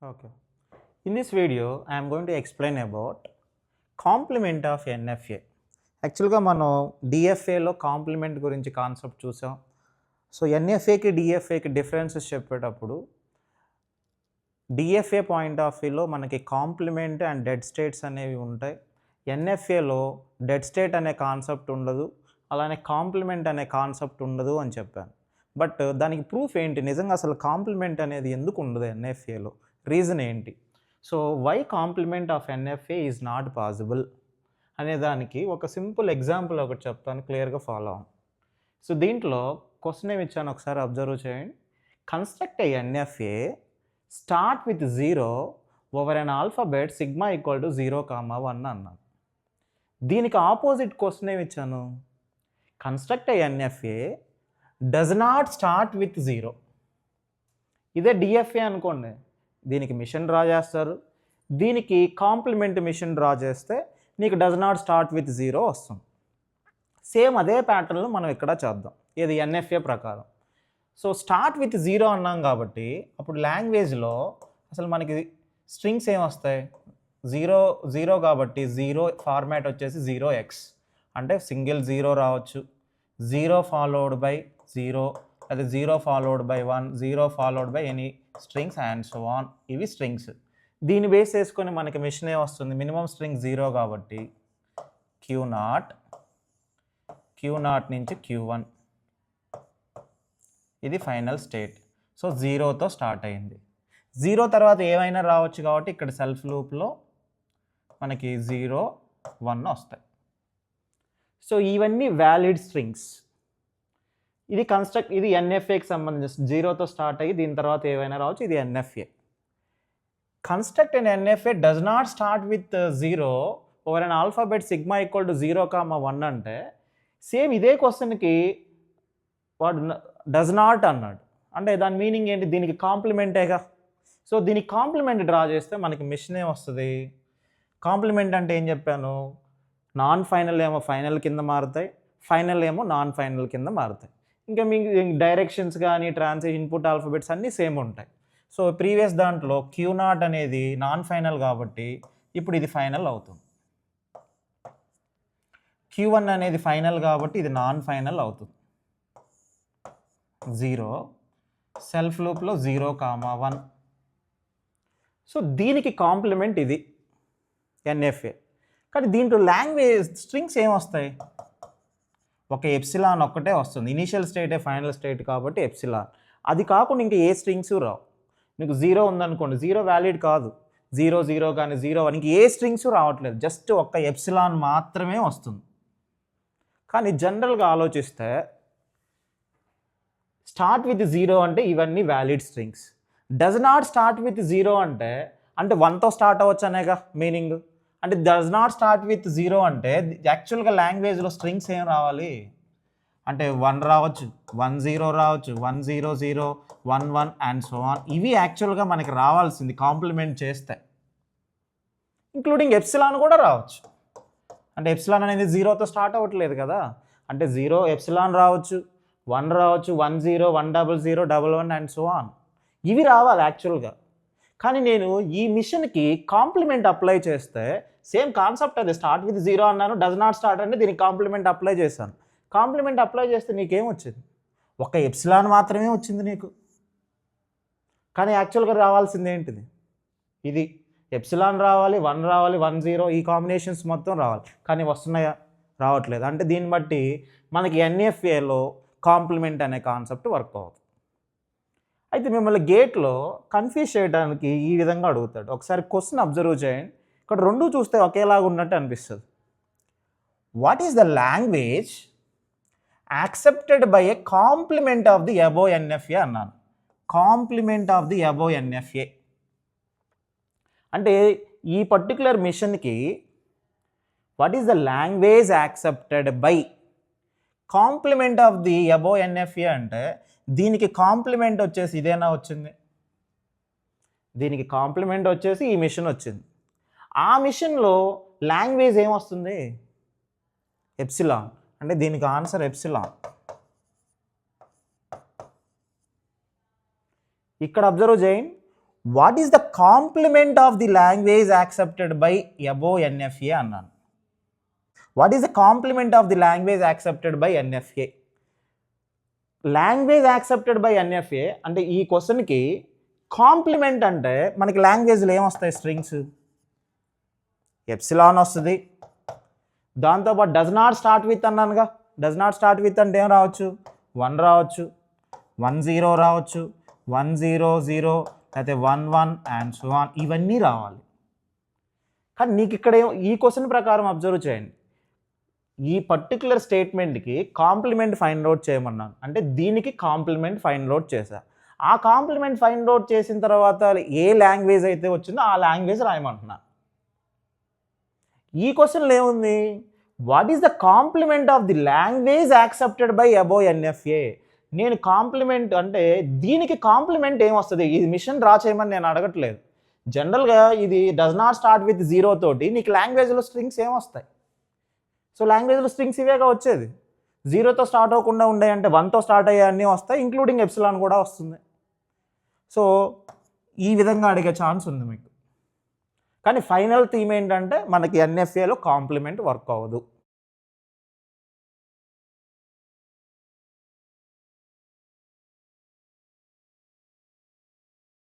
Okay. In this video, I am going to explain about complement of NFA. యాక్చువల్గా మనం డిఎఫ్ఏలో complement గురించి concept చూసాం. So ఎన్ఎఫ్ఏకి డిఎఫ్ఏకి differences చెప్పేటప్పుడు DFA point of వ్యూలో మనకి కాంప్లిమెంట్ అండ్ డెడ్ స్టేట్స్ అనేవి ఉంటాయి. ఎన్ఎఫ్ఏలో డెడ్ స్టేట్ అనే కాన్సెప్ట్ ఉండదు, అలానే కాంప్లిమెంట్ అనే కాన్సెప్ట్ ఉండదు అని చెప్పాను. బట్ దానికి ప్రూఫ్ ఏంటి, నిజంగా అసలు కాంప్లిమెంట్ అనేది ఎందుకు ఉండదు ఎన్ఎఫ్ఏలో, రీజన్ ఏంటి? So why complement of NFA is not possible అనే దానికి ఒక సింపుల్ ఎగ్జాంపుల్ ఒకటి చెప్తాను, క్లియర్గా ఫాలో అవ్వండి. సో దీంట్లో క్వశ్చన్ ఏమి ఇచ్చాను ఒకసారి అబ్జర్వ్ చేయండి. Construct a NFA start with 0 over an alphabet sigma equal to 0,1 అన్నాను. దీనికి ఆపోజిట్ క్వశ్చన్ ఏమి ఇచ్చాను, construct a NFA does not start with 0. ఇదే డిఎఫ్ఏ అనుకోండి, దీనికి మిషన్ డ్రా చేస్తారు, దీనికి కాంప్లిమెంట్ మిషన్ డ్రా చేస్తే నీకు డస్ నాట్ స్టార్ట్ విత్ 0 వస్తుంది. సేమ్ అదే ప్యాటర్న్లో మనం ఇక్కడ చేద్దాం, ఇది ఎన్ఎఫ్ఏ ప్రకారం. సో స్టార్ట్ విత్ 0 అన్నాం కాబట్టి అప్పుడు లాంగ్వేజ్లో అసలు మనకి స్ట్రింగ్స్ ఏమొస్తాయి, 0 కాబట్టి 0 ఫార్మాట్ వచ్చేసి 0x, అంటే సింగిల్ 0 రావచ్చు, 0 ఫాలోడ్ బై 0, అది 0 followed by 1, 0 followed by any strings and so on. ఇవి స్ట్రింగ్స్. దీన్ని బేస్ చేసుకొని మనకి మిషన్ ఏ వస్తుంది, మినిమం స్ట్రింగ్ 0 కాబట్టి Q0 నుంచి Q1, ఇది ఫైనల్ స్టేట్. సో 0తో స్టార్ట్ అయింది. 0 తర్వాత ఏమైనా రావచ్చు కాబట్టి ఇక్కడ సెల్ఫ్ లూప్లో మనకి 0, 1 వస్తాయి. సో ఇవన్నీ వ్యాలిడ్ స్ట్రింగ్స్. ఇది ఎన్ఎఫ్ఏకి సంబంధించి 0తో స్టార్ట్ అయ్యి దీని తర్వాత ఏవైనా రావచ్చు, ఇది NFA. Construct an NFA does not start with 0 over an alphabet sigma equal to 0,1 అంటే సేమ్ ఇదే క్వశ్చన్కి వాడు డస్ నాట్ అన్నాడు, అంటే దాని మీనింగ్ ఏంటి, దీనికి కాంప్లిమెంటేగా. సో దీనికి కాంప్లిమెంట్ డ్రా చేస్తే మనకి మిషన్ ఏం వస్తుంది, కాంప్లిమెంట్ అంటే ఏం చెప్పాను, నాన్ ఫైనల్ ఏమో ఫైనల్ కింద మారుతాయి, ఫైనల్ ఏమో నాన్ ఫైనల్ కింద మారుతాయి. ఇంకా మీకు డైరెక్షన్స్ కానీ ఇన్పుట్ ఆల్ఫాబెట్స్ అన్నీ సేమ్ ఉంటాయి. సో ప్రీవియస్ దాంట్లో Q0 అనేది నాన్ ఫైనల్ కాబట్టి ఇప్పుడు ఇది ఫైనల్ అవుతుంది, Q1 అనేది ఫైనల్ కాబట్టి ఇది నాన్ ఫైనల్ అవుతుంది. 0 సెల్ఫ్ లూప్లో 0,1. సో దీనికి కాంప్లిమెంట్ ఇది ఎన్ఎఫ్ఏ. కానీ దీంట్లో లాంగ్వేజ్ స్ట్రింగ్స్ ఏమొస్తాయి, ఒక ఎప్సిలాన్ ఒక్కటే వస్తుంది. ఇనీషియల్ స్టేటే ఫైనల్ స్టేట్ కాబట్టి ఎప్సిలాన్. అది కాకుండా ఇంకా ఏ స్ట్రింగ్స్ రావు. మీకు 0 ఉందనుకోండి, 0 వ్యాలిడ్ కాదు, 0 కానీ 0 ఇంక ఏ స్ట్రింగ్స్ రావట్లేదు, జస్ట్ ఒక్క ఎప్సిలాన్ మాత్రమే వస్తుంది. కానీ జనరల్గా ఆలోచిస్తే స్టార్ట్ విత్ 0 అంటే ఇవన్నీ valid strings. Does not start with 0 అంటే 1తో స్టార్ట్ అవ్వచ్చు అనేగా మీనింగ్. అంటే డస్ నాట్ స్టార్ట్ విత్ 0 అంటే యాక్చువల్గా లాంగ్వేజ్లో స్ట్రింగ్స్ ఏం రావాలి అంటే 1 రావచ్చు, 10 రావచ్చు, 100, 11 అండ్ సో ఆన్. ఇవి యాక్చువల్గా మనకి రావాల్సింది కాంప్లిమెంట్ చేస్తే. ఇంక్లూడింగ్ ఎప్సిలాన్ కూడా రావచ్చు, అంటే ఎప్సిలాన్ అనేది 0తో స్టార్ట్ అవ్వట్లేదు కదా, అంటే 0 ఎప్సిలాన్ రావచ్చు, 1 రావచ్చు, 10, 100, 11 అండ్ సో ఆన్. ఇవి రావాలి యాక్చువల్గా. కానీ నేను ఈ మిషన్కి కాంప్లిమెంట్ అప్లై చేస్తే సేమ్ కాన్సెప్ట్ అది, స్టార్ట్ విత్ 0 అన్నాను, డస్ నాట్ స్టార్ట్ అంటే దీనికి కాంప్లిమెంట్ అప్లై చేశాను. కాంప్లిమెంట్ అప్లై చేస్తే నీకేం వచ్చింది, ఒక ఎప్సిలాన్ మాత్రమే వచ్చింది నీకు. కానీ యాక్చువల్గా రావాల్సింది ఏంటిది, ఇది ఎప్సిలాన్ రావాలి, 1 రావాలి, 10, ఈ కాంబినేషన్స్ మొత్తం రావాలి. కానీ వస్తున్నాయా, రావట్లేదు. అంటే దీన్ని బట్టి మనకి ఎన్ఎఫ్ఏలో కాంప్లిమెంట్ అనే కాన్సెప్ట్ వర్క్ అవుతుంది. అయితే మిమ్మల్ని గేట్లో కన్ఫ్యూజ్ చేయడానికి ఈ విధంగా అడుగుతాడు. ఒకసారి క్వశ్చన్ అబ్జర్వ్ చేయండి, ఇక్కడ రెండు చూస్తే ఒకేలాగా ఉన్నట్టు అనిపిస్తుంది. What is the language accepted by a complement of the above NFA అన్నాను. Complement of the above NFA అంటే ఈ పర్టికులర్ మిషన్కి what is the language accepted by complement of the above NFA అంటే దీనికి కాంప్లిమెంట్ వచ్చేసి ఇదేనా వచ్చింది, దీనికి కాంప్లిమెంట్ వచ్చేసి ఈ మిషన్ వచ్చింది. ఆ మిషన్లో లాంగ్వేజ్ ఏమొస్తుంది, ఎప్సిలాన్, అంటే దీనికి ఆన్సర్ ఎప్సిలాన్. ఇక్కడ అబ్జర్వ్ చేయండి, what is the complement of the language accepted by above NFA అన్నాను. What is the complement of the language accepted by NFA? Language accepted by NFA అంటే ఈ క్వశ్చన్కి కాంప్లిమెంట్ అంటే మనకి లాంగ్వేజ్లో ఏమొస్తాయి? స్ట్రింగ్స్, ఎప్సిలాన్ వస్తుంది, దాంతోపాటు డస్ నాట్ స్టార్ట్ విత్ అన్నానుగా. డస్ నాట్ స్టార్ట్ విత్ అంటే ఏం రావచ్చు? 1 రావచ్చు, 10 రావచ్చు, 100 అయితే 11 అండ్ సో ఆన్, ఇవన్నీ రావాలి. కానీ నీకు ఇక్కడ ఈ క్వశ్చన్ ప్రకారం అబ్జర్వ్ చేయండి, ఈ పర్టికులర్ స్టేట్మెంట్కి కాంప్లిమెంట్ ఫైండ్ అవుట్ చేయమన్నాను, అంటే దీనికి కాంప్లిమెంట్ ఫైండ్ అవుట్ చేశా. ఆ కాంప్లిమెంట్ ఫైండ్ అవుట్ చేసిన తర్వాత ఏ లాంగ్వేజ్ అయితే వచ్చిందో ఆ లాంగ్వేజ్ రాయమంటున్నాను. ఈ క్వశ్చన్లో ఏముంది? What is the complement of the language accepted by above NFA? నేను కాంప్లిమెంట్ అంటే దీనికి కాంప్లిమెంట్ ఏమొస్తుంది? ఇది మిషన్ డ్రా చేయమని నేను అడగట్లేదు. జనరల్గా ఇది డస్ నాట్ స్టార్ట్ విత్ 0 తోటి నీకు లాంగ్వేజ్లో స్ట్రింగ్స్ ఏమొస్తాయి? సో లాంగ్వేజ్లో స్ట్రింగ్స్ ఇవేగా వచ్చేది. 0తో స్టార్ట్ అవ్వకుండా ఉండే అంటే 1తో స్టార్ట్ అయ్యే అన్నీ వస్తాయి, ఇంక్లూడింగ్ ఎప్సిలాన్ కూడా వస్తుంది. సో ఈ విధంగా అడిగే ఛాన్స్ ఉంది మీకు. కానీ ఫైనల్ థీమ్ ఏంటంటే మనకి ఎన్ఎఫ్ఏలో కాంప్లిమెంట్ వర్క్ అవ్వదు.